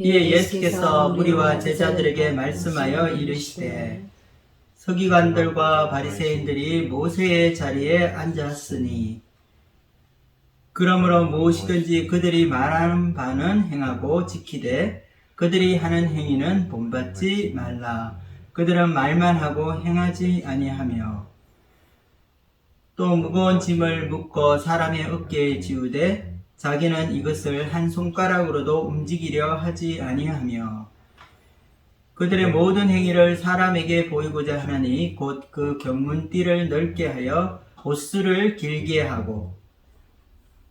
이에 예수께서 무리와 제자들에게 말씀하여 이르시되 서기관들과 바리새인들이 모세의 자리에 앉았으니 그러므로 무엇이든지 그들이 말하는 바는 행하고 지키되 그들이 하는 행위는 본받지 말라. 그들은 말만 하고 행하지 아니하며 또 무거운 짐을 묶어 사람의 어깨에 지우되 자기는 이것을 한 손가락으로도 움직이려 하지 아니하며 그들의 모든 행위를 사람에게 보이고자 하나니 곧 그 견문띠를 넓게 하여 옷수를 길게 하고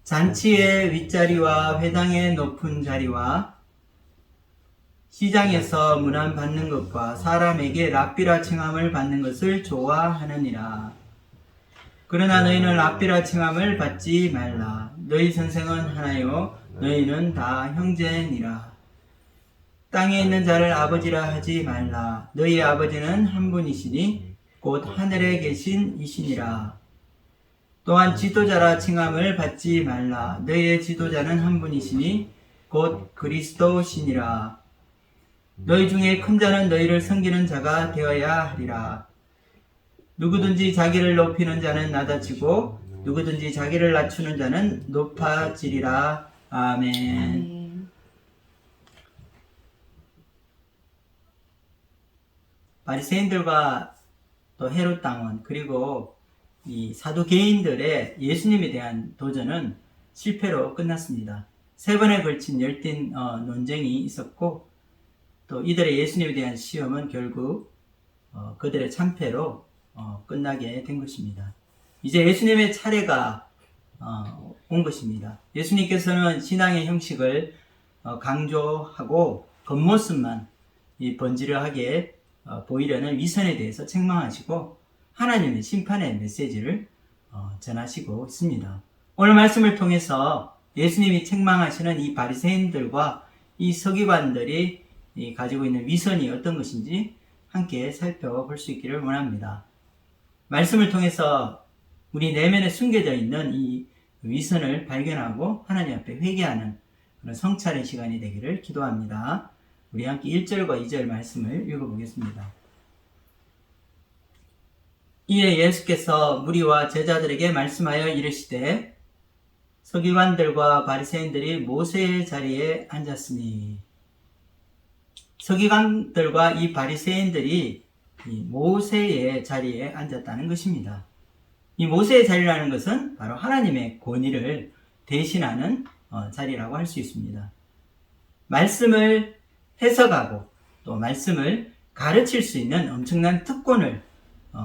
잔치의 윗자리와 회당의 높은 자리와 시장에서 문안 받는 것과 사람에게 랍비라 칭함을 받는 것을 좋아하느니라. 그러나 너희는 랍비라 칭함을 받지 말라. 너희 선생은 하나요 너희는 다 형제니라. 땅에 있는 자를 아버지라 하지 말라. 너희 아버지는 한 분이시니 곧 하늘에 계신 이시니라. 또한 지도자라 칭함을 받지 말라. 너희의 지도자는 한 분이시니 곧 그리스도시니라. 너희 중에 큰 자는 너희를 섬기는 자가 되어야 하리라. 누구든지 자기를 높이는 자는 낮아지고 누구든지 자기를 낮추는 자는 높아지리라. 아멘. 바리새인들과 또 헤롯 당원 그리고 이 사두개인들의 예수님에 대한 도전은 실패로 끝났습니다. 세 번에 걸친 열띤 논쟁이 있었고 또 이들의 예수님에 대한 시험은 결국 그들의 참패로 끝나게 된 것입니다. 이제 예수님의 차례가 온 것입니다. 예수님께서는 신앙의 형식을 강조하고 겉모습만 번지르하게 보이려는 위선에 대해서 책망하시고 하나님의 심판의 메시지를 전하시고 있습니다. 오늘 말씀을 통해서 예수님이 책망하시는 이 바리새인들과 이 서기관들이 가지고 있는 위선이 어떤 것인지 함께 살펴볼 수 있기를 원합니다. 말씀을 통해서 우리 내면에 숨겨져 있는 이 위선을 발견하고 하나님 앞에 회개하는 그런 성찰의 시간이 되기를 기도합니다. 우리 함께 1절과 2절 말씀을 읽어보겠습니다. 이에 예수께서 무리와 제자들에게 말씀하여 이르시되 서기관들과 바리새인들이 모세의 자리에 앉았으니 서기관들과 이 바리새인들이 이 모세의 자리에 앉았다는 것입니다. 이 모세의 자리라는 것은 바로 하나님의 권위를 대신하는 자리라고 할 수 있습니다. 말씀을 해석하고 또 말씀을 가르칠 수 있는 엄청난 특권을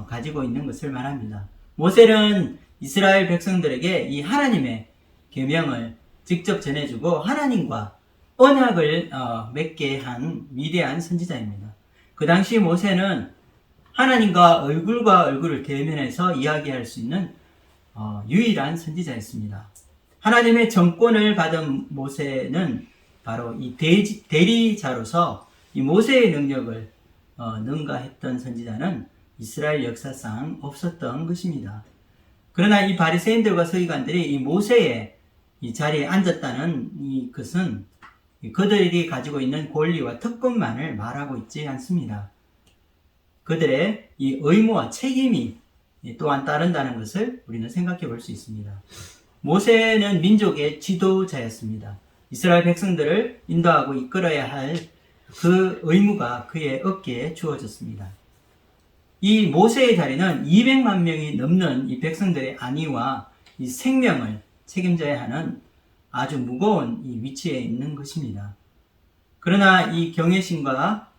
가지고 있는 것을 말합니다. 모세는 이스라엘 백성들에게 이 하나님의 계명을 직접 전해주고 하나님과 언약을 맺게 한 위대한 선지자입니다. 그 당시 모세는 하나님과 얼굴을 대면해서 이야기할 수 있는 유일한 선지자였습니다. 하나님의 정권을 받은 모세는 바로 이 대리자로서 이 모세의 능력을 능가했던 선지자는 이스라엘 역사상 없었던 것입니다. 그러나 이 바리새인들과 서기관들이 이 모세의 이 자리에 앉았다는 것은 그들이 가지고 있는 권리와 특권만을 말하고 있지 않습니다. 그들의 이 의무와 책임이 또한 따른다는 것을 우리는 생각해 볼 수 있습니다. 모세는 민족의 지도자였습니다. 이스라엘 백성들을 인도하고 이끌어야 할 그 의무가 그의 어깨에 주어졌습니다. 이 모세의 자리는 200만 명이 넘는 이 백성들의 안위와 이 생명을 책임져야 하는 아주 무거운 이 위치에 있는 것입니다. 그러나 이 경외심과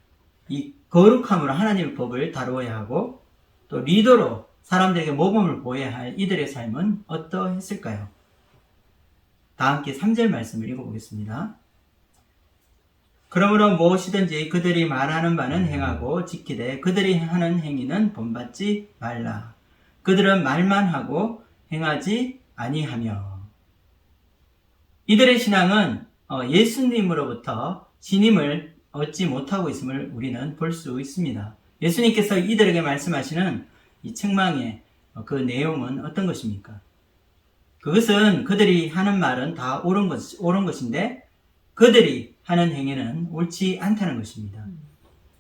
이 거룩함으로 하나님의 법을 다루어야 하고 또 리더로 사람들에게 모범을 보여야 할 이들의 삶은 어떠했을까요? 다 함께 3절 말씀을 읽어보겠습니다. 그러므로 무엇이든지 그들이 말하는 바는 행하고 지키되 그들이 하는 행위는 본받지 말라. 그들은 말만 하고 행하지 아니하며. 이들의 신앙은 예수님으로부터 신임을 얻지 못하고 있음을 우리는 볼 수 있습니다. 예수님께서 이들에게 말씀하시는 이 책망의 그 내용은 어떤 것입니까? 그것은 그들이 하는 말은 다 옳은 것인데 그들이 하는 행위는 옳지 않다는 것입니다.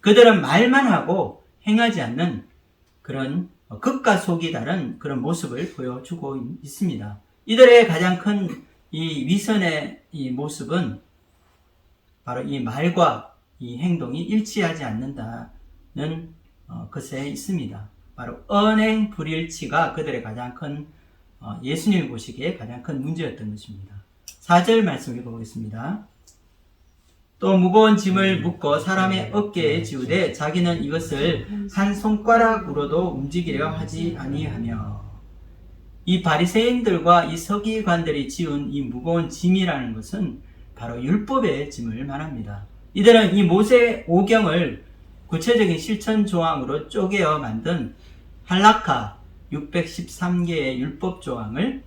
그들은 말만 하고 행하지 않는 그런 극과 속이 다른 그런 모습을 보여주고 있습니다. 이들의 가장 큰 이 위선의 이 모습은 바로 이 말과 이 행동이 일치하지 않는다는 것에 있습니다. 바로 언행 불일치가 그들의 가장 큰 예수님이 보시기에 가장 큰 문제였던 것입니다. 4절 말씀 읽어보겠습니다. 또 무거운 짐을 묶어 사람의 어깨에 지우되 자기는 이것을 한 손가락으로도 움직이려 하지 아니하며. 이 바리새인들과 이 서기관들이 지운 이 무거운 짐이라는 것은 바로 율법의 짐을 말합니다. 이들은 이 모세 오경을 구체적인 실천 조항으로 쪼개어 만든 할라카 613개의 율법 조항을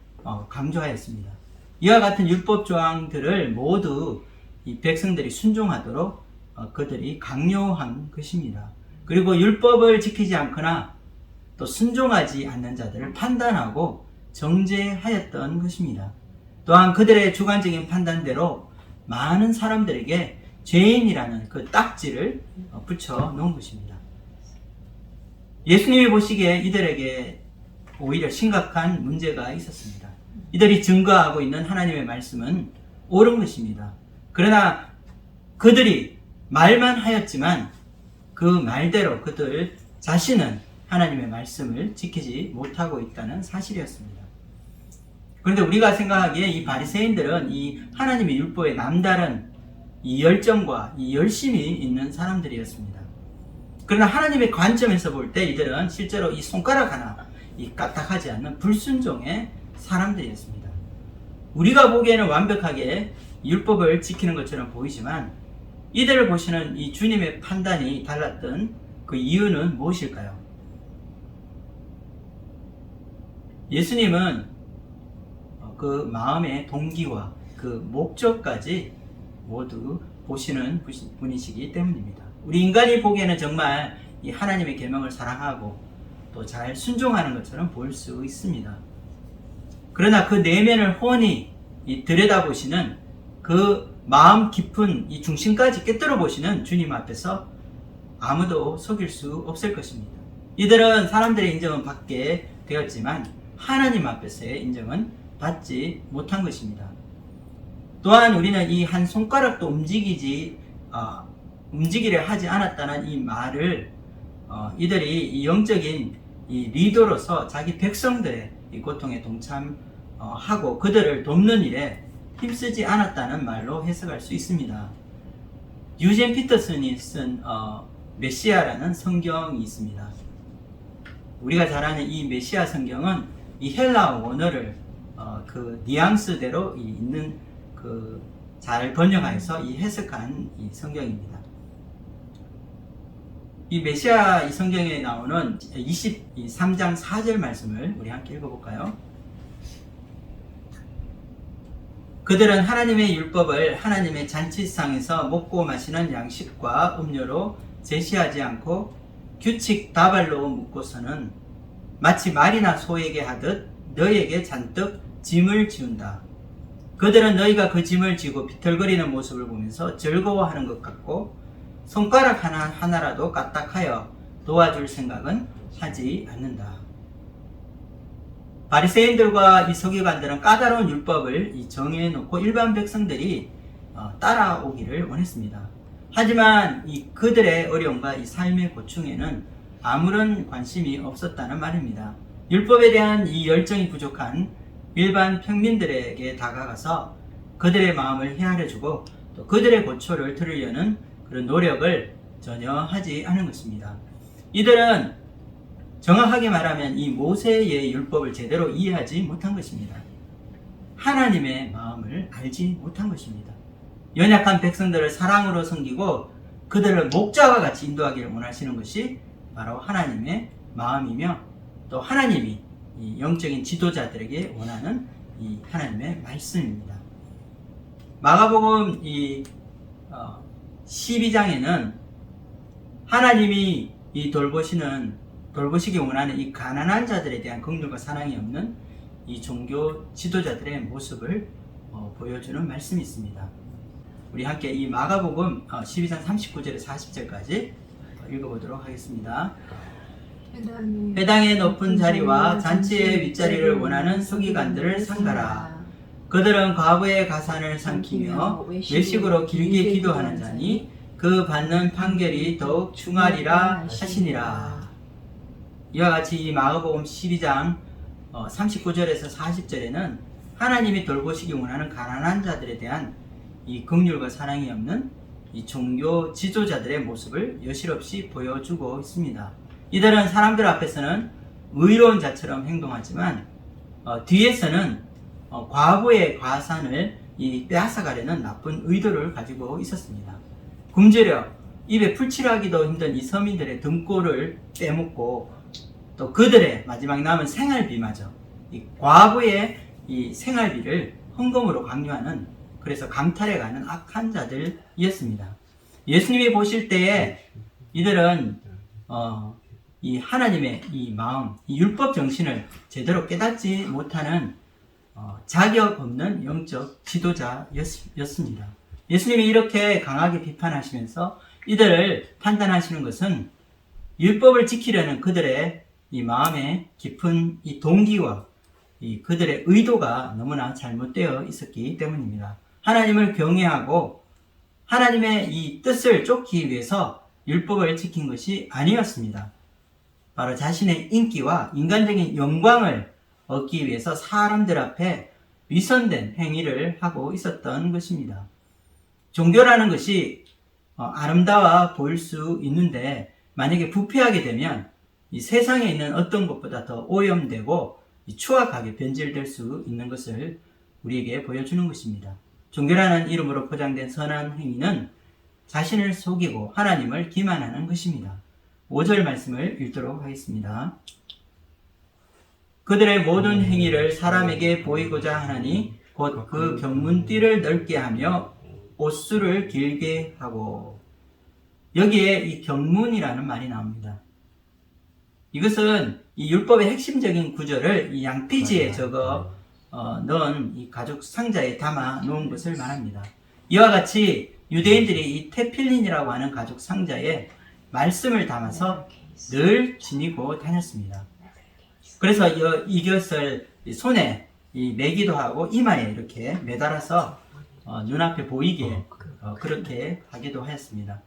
강조하였습니다. 이와 같은 율법 조항들을 모두 이 백성들이 순종하도록 그들이 강요한 것입니다. 그리고 율법을 지키지 않거나 또 순종하지 않는 자들을 판단하고 정죄하였던 것입니다. 또한 그들의 주관적인 판단대로 많은 사람들에게 죄인이라는 그 딱지를 붙여 놓은 것입니다. 예수님이 보시기에 이들에게 오히려 심각한 문제가 있었습니다. 이들이 증거하고 있는 하나님의 말씀은 옳은 것입니다. 그러나 그들이 말만 하였지만 그 말대로 그들 자신은 하나님의 말씀을 지키지 못하고 있다는 사실이었습니다. 그런데 우리가 생각하기에 이 바리새인들은 이 하나님의 율법에 남다른 이 열정과 이 열심이 있는 사람들이었습니다. 그러나 하나님의 관점에서 볼 때 이들은 실제로 이 손가락 하나 이 까딱하지 않는 불순종의 사람들이었습니다. 우리가 보기에는 완벽하게 율법을 지키는 것처럼 보이지만 이들을 보시는 이 주님의 판단이 달랐던 그 이유는 무엇일까요? 예수님은 그 마음의 동기와 그 목적까지 모두 보시는 분이시기 때문입니다. 우리 인간이 보기에는 정말 이 하나님의 계명을 사랑하고 또 잘 순종하는 것처럼 보일 수 있습니다. 그러나 그 내면을 훤히 들여다보시는 그 마음 깊은 이 중심까지 꿰뚫어 보시는 주님 앞에서 아무도 속일 수 없을 것입니다. 이들은 사람들의 인정은 받게 되었지만 하나님 앞에서의 인정은 받지 못한 것입니다. 또한 우리는 이 한 손가락도 움직이려 하지 않았다는 이 말을 이들이 이 영적인 이 리더로서 자기 백성들의 이 고통에 동참하고 그들을 돕는 일에 힘쓰지 않았다는 말로 해석할 수 있습니다. 유젠 피터슨이 쓴 메시아라는 성경이 있습니다. 우리가 잘 아는 이 메시아 성경은 이 헬라 원어를 그 뉘앙스대로 있는 그 잘 번역하여서 이 해석한 이 성경입니다. 이 메시아 이 성경에 나오는 23장 4절 말씀을 우리 함께 읽어볼까요? 그들은 하나님의 율법을 하나님의 잔치상에서 먹고 마시는 양식과 음료로 제시하지 않고 규칙 다발로 묶고서는 마치 말이나 소에게 하듯 너희에게 잔뜩 짐을 지운다. 그들은 너희가 그 짐을 지고 비틀거리는 모습을 보면서 즐거워하는 것 같고 손가락 하나라도 까딱하여 도와줄 생각은 하지 않는다. 바리새인들과 이 서기관들은 까다로운 율법을 정해놓고 일반 백성들이 따라오기를 원했습니다. 하지만 이 그들의 어려움과 이 삶의 고충에는 아무런 관심이 없었다는 말입니다. 율법에 대한 이 열정이 부족한 일반 평민들에게 다가가서 그들의 마음을 헤아려주고 또 그들의 고초를 들으려는 그런 노력을 전혀 하지 않은 것입니다. 이들은 정확하게 말하면 이 모세의 율법을 제대로 이해하지 못한 것입니다. 하나님의 마음을 알지 못한 것입니다. 연약한 백성들을 사랑으로 섬기고 그들을 목자와 같이 인도하기를 원하시는 것이 바로 하나님의 마음이며 또 하나님이 이 영적인 지도자들에게 원하는 이 하나님의 말씀입니다. 마가복음 12장에는 하나님이 이 돌보시기 원하는 이 가난한 자들에 대한 긍휼과 사랑이 없는 이 종교 지도자들의 모습을 보여주는 말씀이 있습니다. 우리 함께 이 마가복음 12장 39절에서 40절까지 읽어보도록 하겠습니다. 회당의 높은 자리와 잔치의 윗자리를 원하는 서기관들을 삼가라. 그들은 과부의 가산을 삼키며 외식으로 길게 기도하는 자니 그 받는 판결이 더욱 중하리라 하시니라. 이와 같이 이 마가복음 12장 39절에서 40절에는 하나님이 돌보시기 원하는 가난한 자들에 대한 이 긍휼과 사랑이 없는 이 종교 지도자들의 모습을 여실없이 보여주고 있습니다. 이들은 사람들 앞에서는 의로운 자처럼 행동하지만 뒤에서는 과부의 과산을 빼앗아가려는 나쁜 의도를 가지고 있었습니다. 굶주려 입에 풀칠하기도 힘든 이 서민들의 등골을 빼먹고 또 그들의 마지막 남은 생활비마저 이 과부의 이 생활비를 헌금으로 강요하는, 그래서 강탈해가는 악한 자들이었습니다. 예수님이 보실 때에 이들은 이 하나님의 이 마음, 이 율법 정신을 제대로 깨닫지 못하는 자격 없는 영적 지도자였습니다. 예수님이 이렇게 강하게 비판하시면서 이들을 판단하시는 것은 율법을 지키려는 그들의 이 마음의 깊은 이 동기와 이 그들의 의도가 너무나 잘못되어 있었기 때문입니다. 하나님을 경외하고 하나님의 이 뜻을 쫓기 위해서 율법을 지킨 것이 아니었습니다. 바로 자신의 인기와 인간적인 영광을 얻기 위해서 사람들 앞에 위선된 행위를 하고 있었던 것입니다. 종교라는 것이 아름다워 보일 수 있는데 만약에 부패하게 되면 이 세상에 있는 어떤 것보다 더 오염되고 추악하게 변질될 수 있는 것을 우리에게 보여주는 것입니다. 종교라는 이름으로 포장된 선한 행위는 자신을 속이고 하나님을 기만하는 것입니다. 5절 말씀을 읽도록 하겠습니다. 그들의 모든 행위를 사람에게 보이고자 하나니 곧 그 경문띠를 넓게 하며 옷수를 길게 하고. 여기에 이 경문이라는 말이 나옵니다. 이것은 이 율법의 핵심적인 구절을 이 양피지에 적어 넣은 이 가죽 상자에 담아 놓은 것을 말합니다. 이와 같이 유대인들이 이 테필린이라고 하는 가죽 상자에 말씀을 담아서 늘 지니고 다녔습니다. 그래서 이것을 손에 매기도 하고 이마에 이렇게 매달아서 눈앞에 보이게 그렇게 하기도 하였습니다.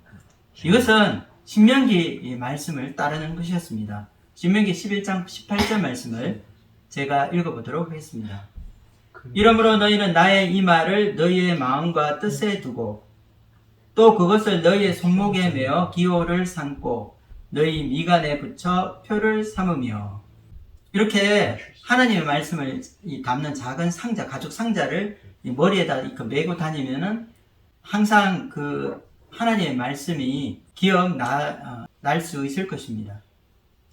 이것은 신명기 말씀을 따르는 것이었습니다. 신명기 11장 18절 말씀을 제가 읽어보도록 하겠습니다. 이러므로 너희는 나의 이 말을 너희의 마음과 뜻에 두고 또 그것을 너희의 손목에 매어 기호를 삼고 너희 미간에 붙여 표를 삼으며. 이렇게 하나님의 말씀을 담는 작은 상자, 가죽 상자를 머리에다 메고 다니면은 항상 그 하나님의 말씀이 기억날 수 있을 것입니다.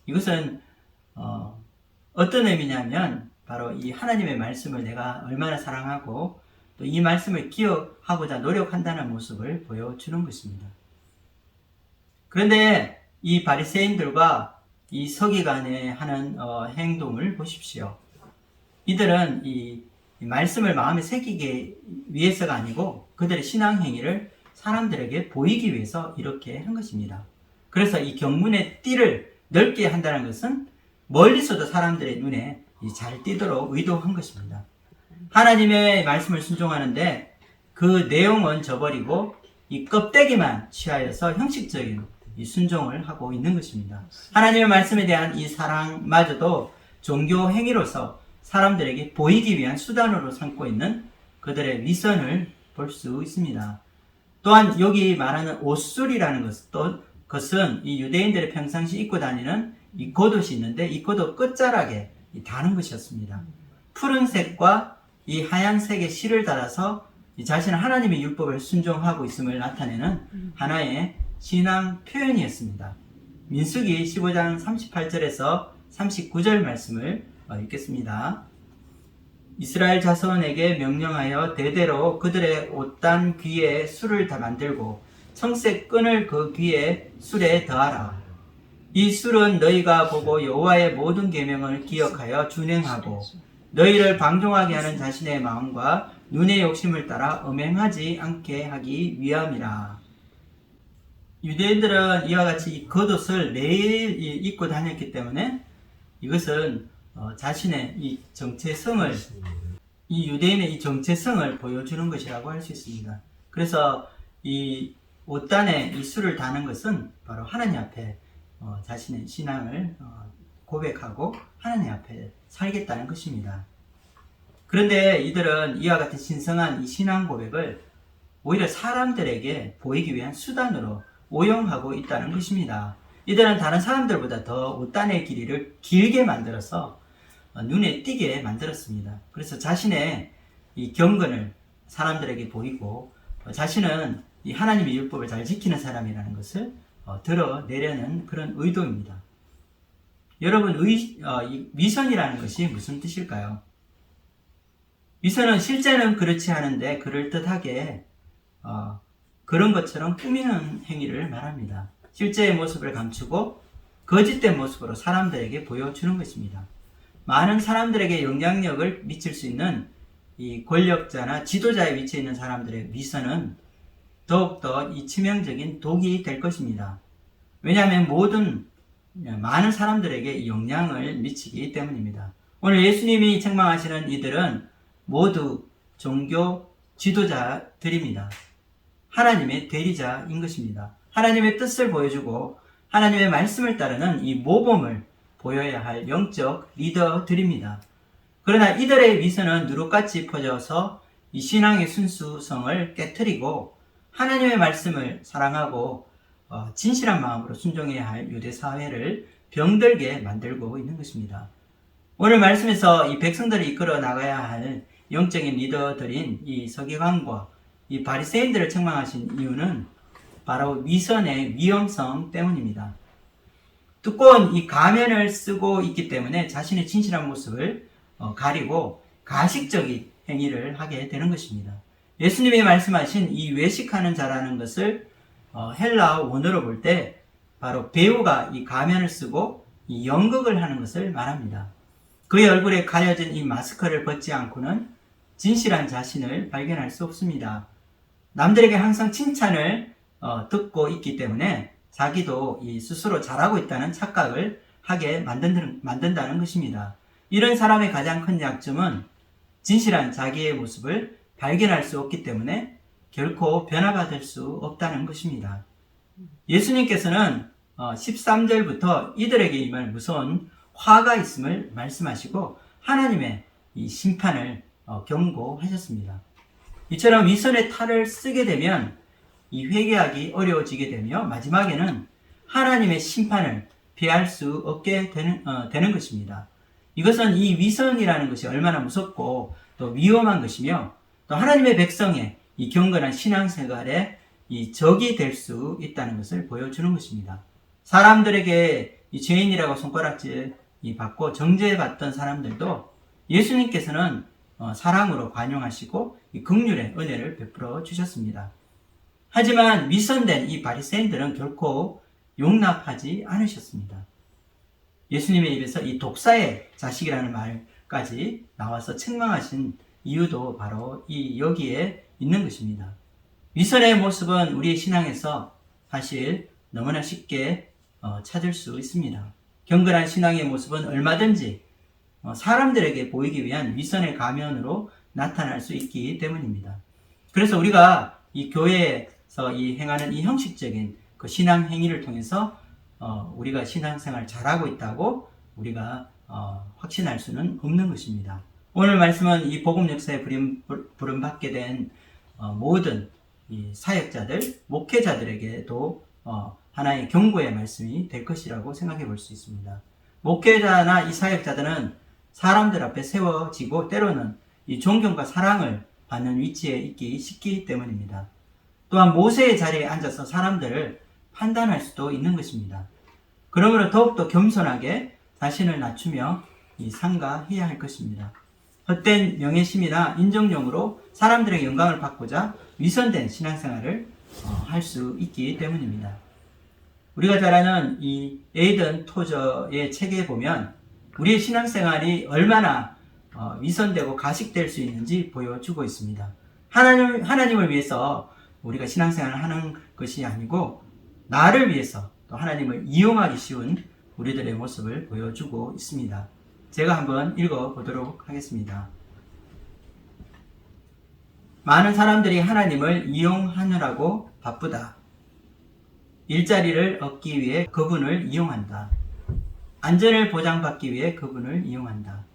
이것은 어떤 의미냐면 바로 이 하나님의 말씀을 내가 얼마나 사랑하고 또 이 말씀을 기억하고자 노력한다는 모습을 보여주는 것입니다. 그런데 이 바리새인들과 이 서기관의 하는 행동을 보십시오. 이들은 이 말씀을 마음에 새기기 위해서가 아니고 그들의 신앙 행위를 사람들에게 보이기 위해서 이렇게 한 것입니다. 그래서 이 경문의 띠를 넓게 한다는 것은 멀리서도 사람들의 눈에 잘 띄도록 의도한 것입니다. 하나님의 말씀을 순종하는데 그 내용은 저버리고 이 껍데기만 취하여서 형식적인 이 순종을 하고 있는 것입니다. 하나님의 말씀에 대한 이 사랑마저도 종교 행위로서 사람들에게 보이기 위한 수단으로 삼고 있는 그들의 위선을 볼 수 있습니다. 또한 여기 말하는 옷술이라는 것은 이 유대인들의 평상시 입고 다니는 이 겉옷이 있는데 이 겉옷 끝자락에 다는 것이었습니다. 푸른색과 이 하얀색의 실을 달아서 이 자신은 하나님의 율법을 순종하고 있음을 나타내는 하나의 신앙 표현이었습니다. 민수기 15장 38절에서 39절 말씀을 읽겠습니다. 이스라엘 자손에게 명령하여 대대로 그들의 옷단 귀에 술을 다 만들고 청색 끈을 그 귀에 술에 더하라. 이 술은 너희가 보고 여호와의 모든 계명을 기억하여 준행하고 너희를 방종하게 하는 자신의 마음과 눈의 욕심을 따라 음행하지 않게 하기 위함이라. 유대인들은 이와 같이 이 겉옷을 매일 입고 다녔기 때문에 이것은 자신의 이 정체성을, 이 유대인의 이 정체성을 보여주는 것이라고 할 수 있습니다. 그래서 이 옷단에 이 술을 다는 것은 바로 하나님 앞에 자신의 신앙을 고백하고 하나님 앞에 살겠다는 것입니다. 그런데 이들은 이와 같은 신성한 이 신앙 고백을 오히려 사람들에게 보이기 위한 수단으로 오용하고 있다는 것입니다. 이들은 다른 사람들보다 더 옷단의 길이를 길게 만들어서 눈에 띄게 만들었습니다. 그래서 자신의 이 경건을 사람들에게 보이고 자신은 이 하나님의 율법을 잘 지키는 사람이라는 것을 드러내려는 그런 의도입니다. 여러분, 위선이라는 것이 무슨 뜻일까요? 위선은 실제는 그렇지 않은데 그럴듯하게 그런 것처럼 꾸미는 행위를 말합니다. 실제의 모습을 감추고 거짓된 모습으로 사람들에게 보여주는 것입니다. 많은 사람들에게 영향력을 미칠 수 있는 이 권력자나 지도자의 위치에 있는 사람들의 위선은 더욱더 이 치명적인 독이 될 것입니다. 왜냐하면 많은 사람들에게 영향을 미치기 때문입니다. 오늘 예수님이 책망하시는 이들은 모두 종교 지도자들입니다. 하나님의 대리자인 것입니다. 하나님의 뜻을 보여주고 하나님의 말씀을 따르는 이 모범을 보여야 할 영적 리더들입니다. 그러나 이들의 위선은 누룩같이 퍼져서 이 신앙의 순수성을 깨트리고 하나님의 말씀을 사랑하고 진실한 마음으로 순종해야 할 유대 사회를 병들게 만들고 있는 것입니다. 오늘 말씀에서 이 백성들을 이끌어 나가야 할 영적인 리더들인 이 서기관과 이 바리새인들을 책망하신 이유는 바로 위선의 위험성 때문입니다. 두꺼운 이 가면을 쓰고 있기 때문에 자신의 진실한 모습을 가리고 가식적인 행위를 하게 되는 것입니다. 예수님이 말씀하신 이 외식하는 자라는 것을 헬라 원어로 볼 때 바로 배우가 이 가면을 쓰고 이 연극을 하는 것을 말합니다. 그의 얼굴에 가려진 이 마스크를 벗지 않고는 진실한 자신을 발견할 수 없습니다. 남들에게 항상 칭찬을 듣고 있기 때문에 자기도 이 스스로 잘하고 있다는 착각을 하게 만든다는 것입니다. 이런 사람의 가장 큰 약점은 진실한 자기의 모습을 발견할 수 없기 때문에 결코 변화가 될 수 없다는 것입니다. 예수님께서는 13절부터 이들에게 임할 무서운 화가 있음을 말씀하시고 하나님의 이 심판을 경고하셨습니다. 이처럼 위선의 탈을 쓰게 되면 이 회개하기 어려워지게 되며 마지막에는 하나님의 심판을 피할 수 없게 되는 것입니다. 이것은 이 위선이라는 것이 얼마나 무섭고 또 위험한 것이며 또 하나님의 백성의 이 경건한 신앙생활에 이 적이 될 수 있다는 것을 보여주는 것입니다. 사람들에게 이 죄인이라고 손가락질 받고 정죄받던 사람들도 예수님께서는 사랑으로 관용하시고 이 긍휼의 은혜를 베풀어 주셨습니다. 하지만 위선된 이 바리새인들은 결코 용납하지 않으셨습니다. 예수님의 입에서 이 독사의 자식이라는 말까지 나와서 책망하신 이유도 바로 여기에 있는 것입니다. 위선의 모습은 우리의 신앙에서 사실 너무나 쉽게 찾을 수 있습니다. 경건한 신앙의 모습은 얼마든지 사람들에게 보이기 위한 위선의 가면으로 나타날 수 있기 때문입니다. 그래서 우리가 이 교회에서 행하는 이 형식적인 그 신앙 행위를 통해서 우리가 신앙생활 잘하고 있다고 우리가 확신할 수는 없는 것입니다. 오늘 말씀은 이 복음 역사에 부름받게 된 모든 이 사역자들, 목회자들에게도 하나의 경고의 말씀이 될 것이라고 생각해 볼 수 있습니다. 목회자나 이 사역자들은 사람들 앞에 세워지고 때로는 이 존경과 사랑을 받는 위치에 있기 쉽기 때문입니다. 또한 모세의 자리에 앉아서 사람들을 판단할 수도 있는 것입니다. 그러므로 더욱더 겸손하게 자신을 낮추며 상가해야 할 것입니다. 헛된 명예심이나 인정용으로 사람들의 영광을 받고자 위선된 신앙생활을 할 수 있기 때문입니다. 우리가 잘 아는 이 에이든 토저의 책에 보면 우리의 신앙생활이 얼마나 위선되고 가식될 수 있는지 보여주고 있습니다. 하나님을 위해서 우리가 신앙생활을 하는 것이 아니고 나를 위해서 또 하나님을 이용하기 쉬운 우리들의 모습을 보여주고 있습니다. 제가 한번 읽어보도록 하겠습니다. 많은 사람들이 하나님을 이용하느라고 바쁘다. 일자리를 얻기 위해 그분을 이용한다. 안전을 보장받기 위해 그분을 이용한다.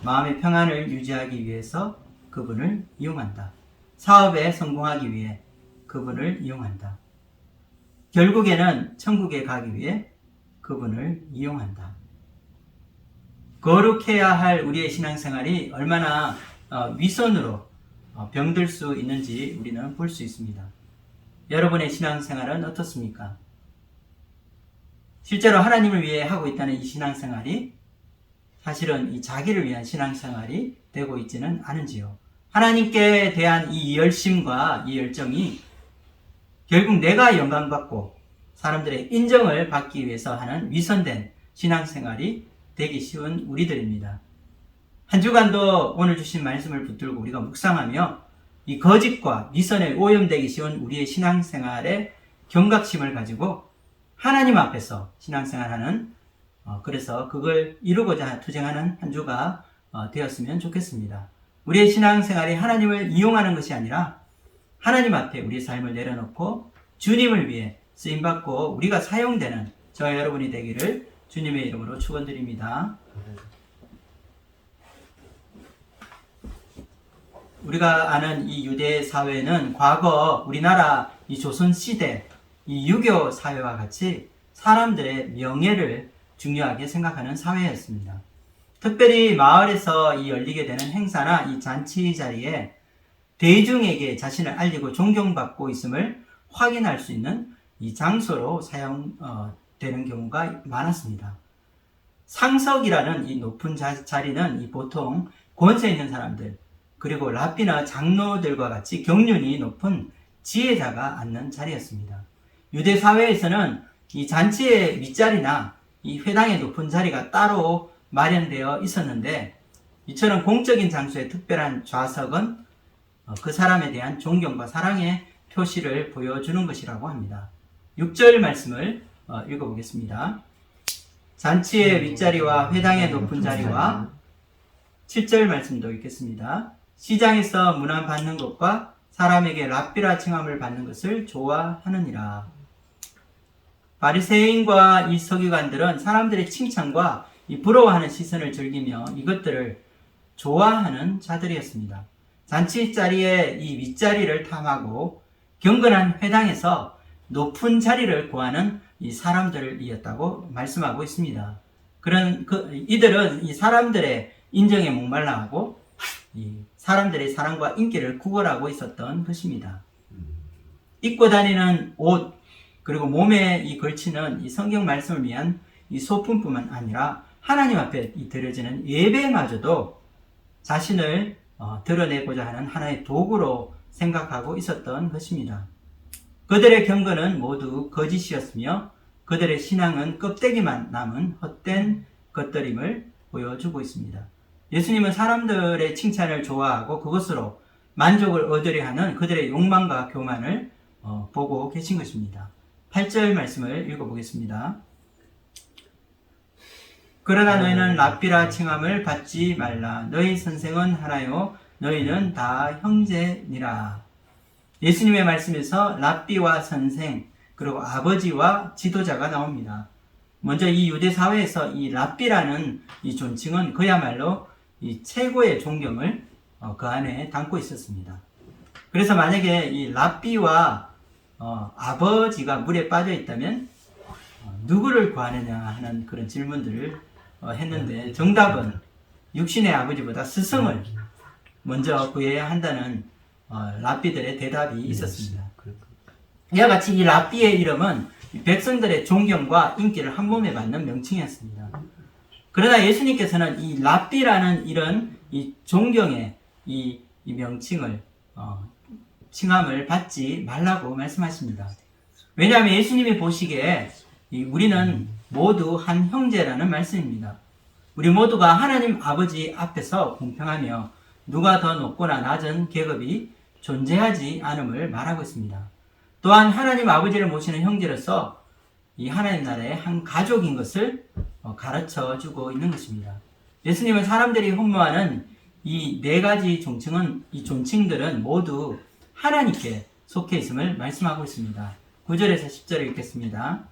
마음의 평안을 유지하기 위해서 그분을 이용한다. 사업에 성공하기 위해 그분을 이용한다. 결국에는 천국에 가기 위해 그분을 이용한다. 거룩해야 할 우리의 신앙생활이 얼마나 위선으로 병들 수 있는지 우리는 볼 수 있습니다. 여러분의 신앙생활은 어떻습니까? 실제로 하나님을 위해 하고 있다는 이 신앙생활이 사실은 이 자기를 위한 신앙생활이 되고 있지는 않은지요. 하나님께 대한 이 열심과 이 열정이 결국 내가 영광받고 사람들의 인정을 받기 위해서 하는 위선된 신앙생활이 되기 쉬운 우리들입니다. 한 주간도 오늘 주신 말씀을 붙들고 우리가 묵상하며 이 거짓과 위선에 오염되기 쉬운 우리의 신앙생활의 경각심을 가지고 하나님 앞에서 신앙생활하는 그래서 그걸 이루고자 투쟁하는 한 주가 되었으면 좋겠습니다. 우리의 신앙생활이 하나님을 이용하는 것이 아니라 하나님 앞에 우리의 삶을 내려놓고 주님을 위해 쓰임받고 우리가 사용되는 저와 여러분이 되기를 주님의 이름으로 축원드립니다. 우리가 아는 이 유대 사회는 과거 우리나라 이 조선시대 이 유교 사회와 같이 사람들의 명예를 중요하게 생각하는 사회였습니다. 특별히 마을에서 이 열리게 되는 행사나 이 잔치 자리에 대중에게 자신을 알리고 존경받고 있음을 확인할 수 있는 이 장소로 사용되는 경우가 많았습니다. 상석이라는 이 높은 자리는 이 보통 권세 있는 사람들 그리고 랍비나 장로들과 같이 경륜이 높은 지혜자가 앉는 자리였습니다. 유대 사회에서는 이 잔치의 윗자리나 이 회당의 높은 자리가 따로 마련되어 있었는데 이처럼 공적인 장소의 특별한 좌석은 그 사람에 대한 존경과 사랑의 표시를 보여주는 것이라고 합니다. 6절 말씀을 읽어보겠습니다. 잔치의 윗자리와 회당의 높은 자리와 7절 말씀도 읽겠습니다. 시장에서 문안 받는 것과 사람에게 랍비라 칭함을 받는 것을 좋아하느니라. 바리새인과 이 서기관들은 사람들의 칭찬과 이 부러워하는 시선을 즐기며 이것들을 좋아하는 자들이었습니다. 잔치 자리에 이 윗자리를 탐하고 경건한 회당에서 높은 자리를 구하는 이 사람들이었다고 말씀하고 있습니다. 이들은 이 사람들의 인정에 목말라하고 이 사람들의 사랑과 인기를 구걸하고 있었던 것입니다. 입고 다니는 옷 그리고 몸에 이 걸치는 이 성경 말씀을 위한 이 소품뿐만 아니라 하나님 앞에 드려지는 예배마저도 자신을 드러내고자 하는 하나의 도구로 생각하고 있었던 것입니다. 그들의 경건은 모두 거짓이었으며 그들의 신앙은 껍데기만 남은 헛된 것들임을 보여주고 있습니다. 예수님은 사람들의 칭찬을 좋아하고 그것으로 만족을 얻으려 하는 그들의 욕망과 교만을 보고 계신 것입니다. 8절 말씀을 읽어보겠습니다. 그러나 너희는 랍비라 칭함을 받지 말라. 너희 선생은 하나요 너희는 다 형제니라. 예수님의 말씀에서 랍비와 선생 그리고 아버지와 지도자가 나옵니다. 먼저 이 유대 사회에서 이 랍비라는 이 존칭은 그야말로 이 최고의 존경을 그 안에 담고 있었습니다. 그래서 만약에 이 랍비와 아버지가 물에 빠져 있다면 누구를 구하느냐 하는 그런 질문들을 했는데 정답은 육신의 아버지보다 스승을 먼저 구해야 한다는 랍비들의 대답이 있었습니다. 이와 같이 이 랍비의 이름은 백성들의 존경과 인기를 한 몸에 받는 명칭이었습니다. 그러나 예수님께서는 이 랍비라는 이런 이 존경의 이 명칭을 칭함을 받지 말라고 말씀하십니다. 왜냐하면 예수님이 보시기에 우리는 모두 한 형제라는 말씀입니다. 우리 모두가 하나님 아버지 앞에서 공평하며 누가 더 높거나 낮은 계급이 존재하지 않음을 말하고 있습니다. 또한 하나님 아버지를 모시는 형제로서 이 하나님 나라의 한 가족인 것을 가르쳐 주고 있는 것입니다. 예수님은 사람들이 흠모하는 이 네 가지 존칭들은 모두 하나님께 속해 있음을 말씀하고 있습니다. 9절에서 10절을 읽겠습니다.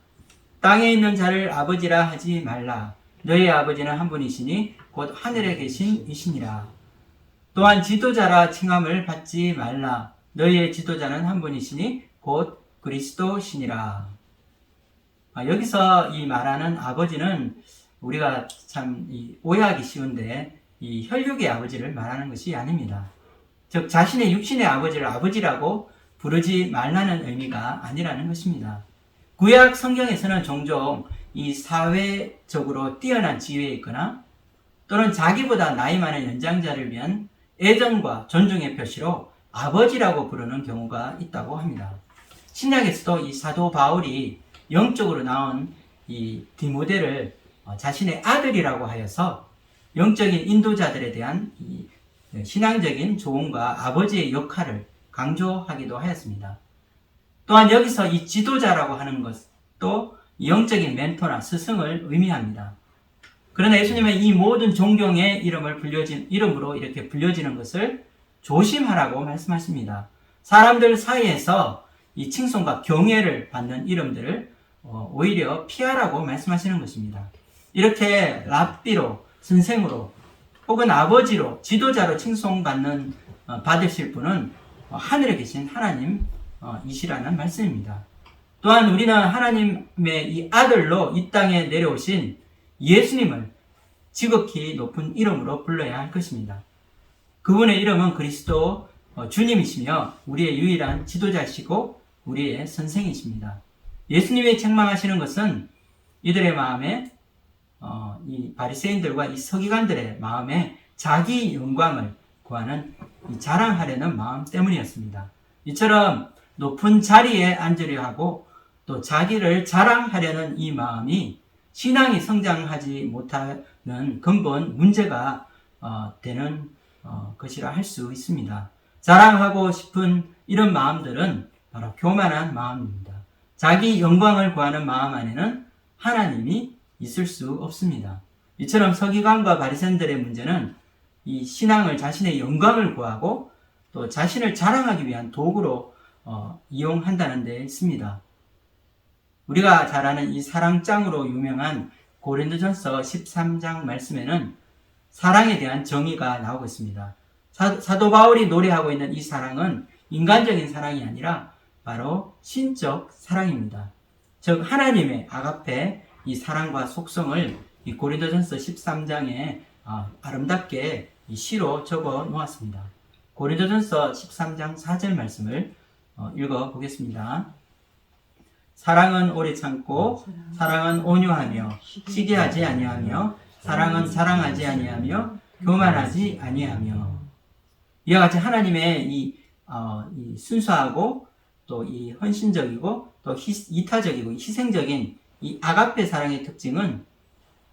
땅에 있는 자를 아버지라 하지 말라. 너희 아버지는 한 분이시니 곧 하늘에 계신 이시니라. 또한 지도자라 칭함을 받지 말라. 너희의 지도자는 한 분이시니 곧 그리스도시니라. 여기서 이 말하는 아버지는 우리가 참 오해하기 쉬운데 이 혈육의 아버지를 말하는 것이 아닙니다. 즉 자신의 육신의 아버지를 아버지라고 부르지 말라는 의미가 아니라는 것입니다. 구약 성경에서는 종종 이 사회적으로 뛰어난 지위에 있거나 또는 자기보다 나이 많은 연장자를 위한 애정과 존중의 표시로 아버지라고 부르는 경우가 있다고 합니다. 신약에서도 이 사도 바울이 영적으로 나온 이 디모데를 자신의 아들이라고 하여서 영적인 인도자들에 대한 이 신앙적인 조언과 아버지의 역할을 강조하기도 하였습니다. 또한 여기서 이 지도자라고 하는 것도 영적인 멘토나 스승을 의미합니다. 그러나 예수님은 이 모든 존경의 이름으로 이렇게 불려지는 것을 조심하라고 말씀하십니다. 사람들 사이에서 이 칭송과 경애를 받는 이름들을 오히려 피하라고 말씀하시는 것입니다. 이렇게 랍비로, 선생으로 혹은 아버지로, 지도자로 받으실 분은 하늘에 계신 하나님이시라는 말씀입니다. 또한 우리는 하나님의 이 아들로 이 땅에 내려오신 예수님을 지극히 높은 이름으로 불러야 할 것입니다. 그분의 이름은 그리스도 주님이시며 우리의 유일한 지도자시고 우리의 선생이십니다. 예수님이 책망하시는 것은 이들의 마음에 이 바리새인들과 이 서기관들의 마음에 자기 영광을 구하는 자랑하려는 마음 때문이었습니다. 이처럼 높은 자리에 앉으려 하고 또 자기를 자랑하려는 이 마음이 신앙이 성장하지 못하는 근본 문제가 되는 것이라 할 수 있습니다. 자랑하고 싶은 이런 마음들은 바로 교만한 마음입니다. 자기 영광을 구하는 마음 안에는 하나님이 있을 수 없습니다. 이처럼 서기관과 바리새인들의 문제는 이 신앙을 자신의 영광을 구하고 또 자신을 자랑하기 위한 도구로 이용한다는 데 있습니다. 우리가 잘 아는 이 사랑장으로 유명한 고린도전서 13장 말씀에는 사랑에 대한 정의가 나오고 있습니다. 사도 바울이 노래하고 있는 이 사랑은 인간적인 사랑이 아니라 바로 신적 사랑입니다. 즉 하나님의 아가페 이 사랑과 속성을 이 고린도전서 13장에 아름답게 이 시로 적어 놓았습니다. 고린도전서 13장 4절 말씀을 읽어 보겠습니다. 사랑은 오래 참고 사랑은 온유하며 시기하지 아니하며 사랑은 자랑하지 아니하며 교만하지 아니하며. 이와 같이 하나님의 이 순수하고 또 이 헌신적이고 또 이타적이고 희생적인 이 아가페 사랑의 특징은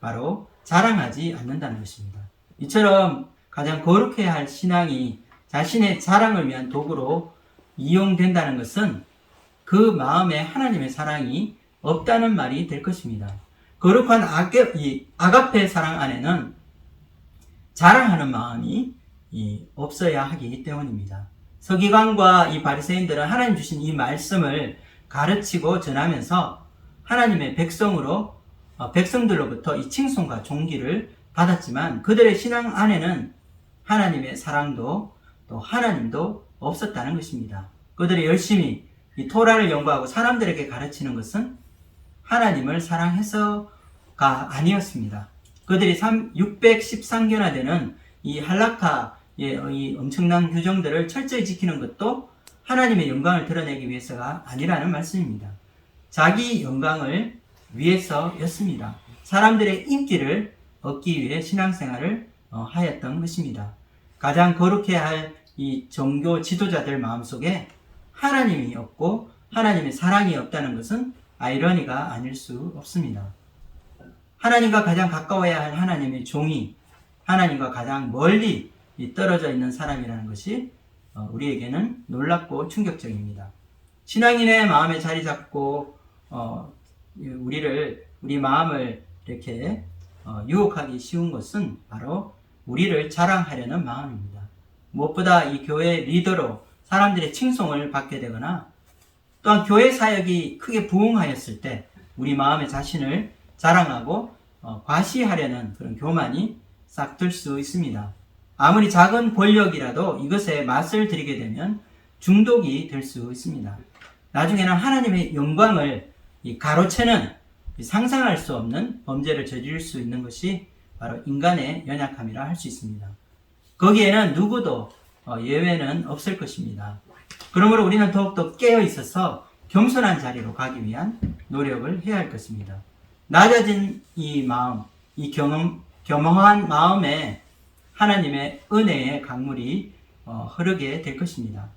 바로 자랑하지 않는다는 것입니다. 이처럼 가장 거룩해야 할 신앙이 자신의 자랑을 위한 도구로 이용된다는 것은 그 마음에 하나님의 사랑이 없다는 말이 될 것입니다. 거룩한 아가페 사랑 안에는 자랑하는 마음이 없어야 하기 때문입니다. 서기관과 이 바리새인들은 하나님 주신 이 말씀을 가르치고 전하면서 하나님의 백성들로부터 이 칭송과 존귀를 받았지만 그들의 신앙 안에는 하나님의 사랑도 또 하나님도 없었다는 것입니다. 그들이 열심히 이 토라를 연구하고 사람들에게 가르치는 것은 하나님을 사랑해서가 아니었습니다. 그들이 613개나 되는 이 할라카의 이 엄청난 규정들을 철저히 지키는 것도 하나님의 영광을 드러내기 위해서가 아니라는 말씀입니다. 자기 영광을 위해서였습니다. 사람들의 인기를 얻기 위해 신앙생활을 하였던 것입니다. 가장 거룩해야 할 이 종교 지도자들 마음속에 하나님이 없고 하나님의 사랑이 없다는 것은 아이러니가 아닐 수 없습니다. 하나님과 가장 가까워야 할 하나님의 종이 하나님과 가장 멀리 떨어져 있는 사람이라는 것이 우리에게는 놀랍고 충격적입니다. 신앙인의 마음에 자리 잡고 우리 마음을 이렇게 유혹하기 쉬운 것은 바로 우리를 자랑하려는 마음입니다. 무엇보다 이 교회 리더로 사람들의 칭송을 받게 되거나 또한 교회 사역이 크게 부흥하였을 때 우리 마음의 자신을 자랑하고 과시하려는 그런 교만이 싹 들 수 있습니다. 아무리 작은 권력이라도 이것에 맛을 들이게 되면 중독이 될 수 있습니다. 나중에는 하나님의 영광을 가로채는 상상할 수 없는 범죄를 저지를 수 있는 것이 바로 인간의 연약함이라 할 수 있습니다. 거기에는 누구도 예외는 없을 것입니다. 그러므로 우리는 더욱더 깨어 있어서 겸손한 자리로 가기 위한 노력을 해야 할 것입니다. 낮아진 이 마음, 이 겸허한 마음에 하나님의 은혜의 강물이 흐르게 될 것입니다.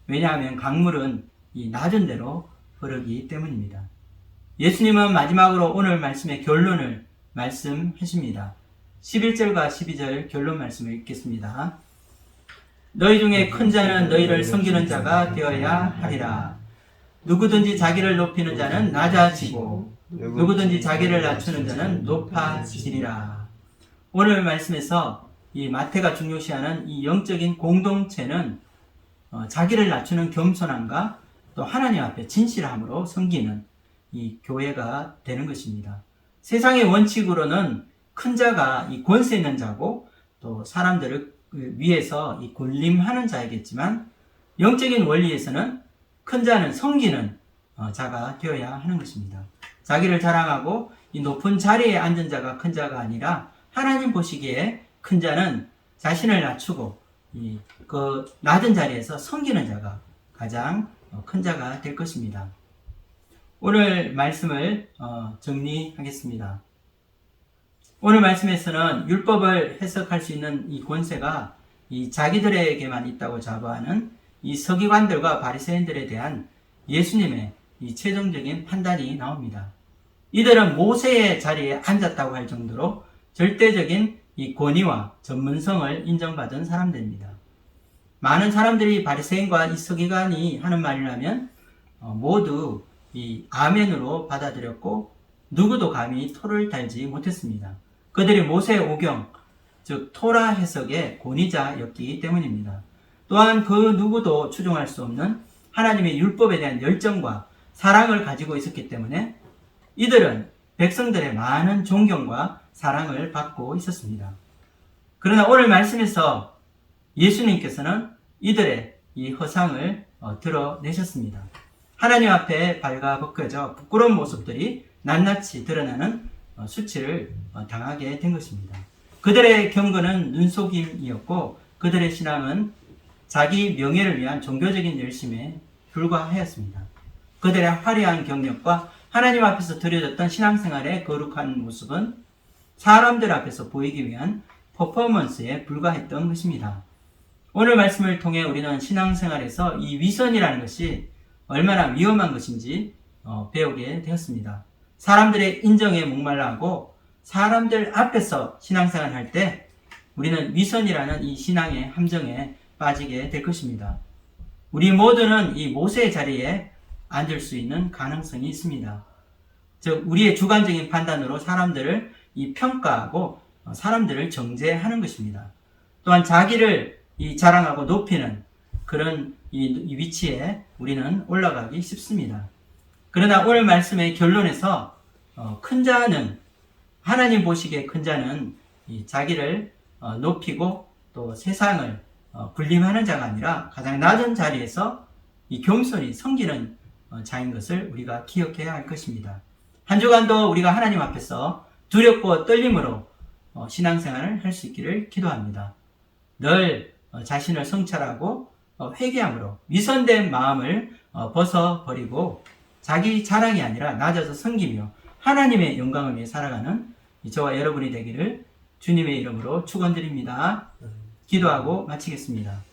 왜냐하면 강물은 이 낮은 데로 흐르기 때문입니다. 예수님은 마지막으로 오늘 말씀의 결론을 말씀하십니다. 11절과 12절 결론 말씀을 읽겠습니다. 너희 중에 큰 자는 너희를 섬기는 자가 되어야 하리라. 누구든지 자기를 높이는 자는 낮아지고 누구든지 자기를 낮추는 자는 높아지리라. 오늘 말씀에서 이 마태가 중요시하는 이 영적인 공동체는 자기를 낮추는 겸손함과 또 하나님 앞에 진실함으로 섬기는 이 교회가 되는 것입니다. 세상의 원칙으로는 큰 자가 이 권세 있는 자고 또 사람들을 위해서 이 군림하는 자이겠지만 영적인 원리에서는 큰 자는 섬기는 자가 되어야 하는 것입니다. 자기를 자랑하고 이 높은 자리에 앉은 자가 큰 자가 아니라 하나님 보시기에 큰 자는 자신을 낮추고 그 낮은 자리에서 섬기는 자가 가장 큰 자가 될 것입니다. 오늘 말씀을 정리하겠습니다. 오늘 말씀에서는 율법을 해석할 수 있는 이 권세가 이 자기들에게만 있다고 자부하는 이 서기관들과 바리새인들에 대한 예수님의 이 최종적인 판단이 나옵니다. 이들은 모세의 자리에 앉았다고 할 정도로 절대적인 이 권위와 전문성을 인정받은 사람들입니다. 많은 사람들이 바리새인과 이 서기관이 하는 말이라면 모두 이 아멘으로 받아들였고 누구도 감히 토를 달지 못했습니다. 그들이 모세 오경, 즉 토라 해석의 권위자였기 때문입니다. 또한 그 누구도 추종할 수 없는 하나님의 율법에 대한 열정과 사랑을 가지고 있었기 때문에 이들은 백성들의 많은 존경과 사랑을 받고 있었습니다. 그러나 오늘 말씀에서 예수님께서는 이들의 이 허상을 드러내셨습니다. 하나님 앞에 발가벗겨져 부끄러운 모습들이 낱낱이 드러나는 수치를 당하게 된 것입니다. 그들의 경건은 눈속임이었고 그들의 신앙은 자기 명예를 위한 종교적인 열심에 불과하였습니다. 그들의 화려한 경력과 하나님 앞에서 드려졌던 신앙생활의 거룩한 모습은 사람들 앞에서 보이기 위한 퍼포먼스에 불과했던 것입니다. 오늘 말씀을 통해 우리는 신앙생활에서 이 위선이라는 것이 얼마나 위험한 것인지 배우게 되었습니다. 사람들의 인정에 목말라하고 사람들 앞에서 신앙생활을 할 때 우리는 위선이라는 이 신앙의 함정에 빠지게 될 것입니다. 우리 모두는 이 모세의 자리에 앉을 수 있는 가능성이 있습니다. 즉 우리의 주관적인 판단으로 사람들을 이 평가하고 사람들을 정죄하는 것입니다. 또한 자기를 이 자랑하고 높이는 그런 이 위치에 우리는 올라가기 쉽습니다. 그러나 오늘 말씀의 결론에서 큰 자는 하나님 보시기에 큰 자는 이 자기를 높이고 또 세상을 군림하는 자가 아니라 가장 낮은 자리에서 이 겸손히 섬기는 자인 것을 우리가 기억해야 할 것입니다. 한 주간도 우리가 하나님 앞에서 두렵고 떨림으로 신앙생활을 할 수 있기를 기도합니다. 늘 자신을 성찰하고 회개함으로 위선된 마음을 벗어버리고 자기 자랑이 아니라 낮아서 섬기며 하나님의 영광을 위해 살아가는 저와 여러분이 되기를 주님의 이름으로 축원드립니다. 기도하고 마치겠습니다.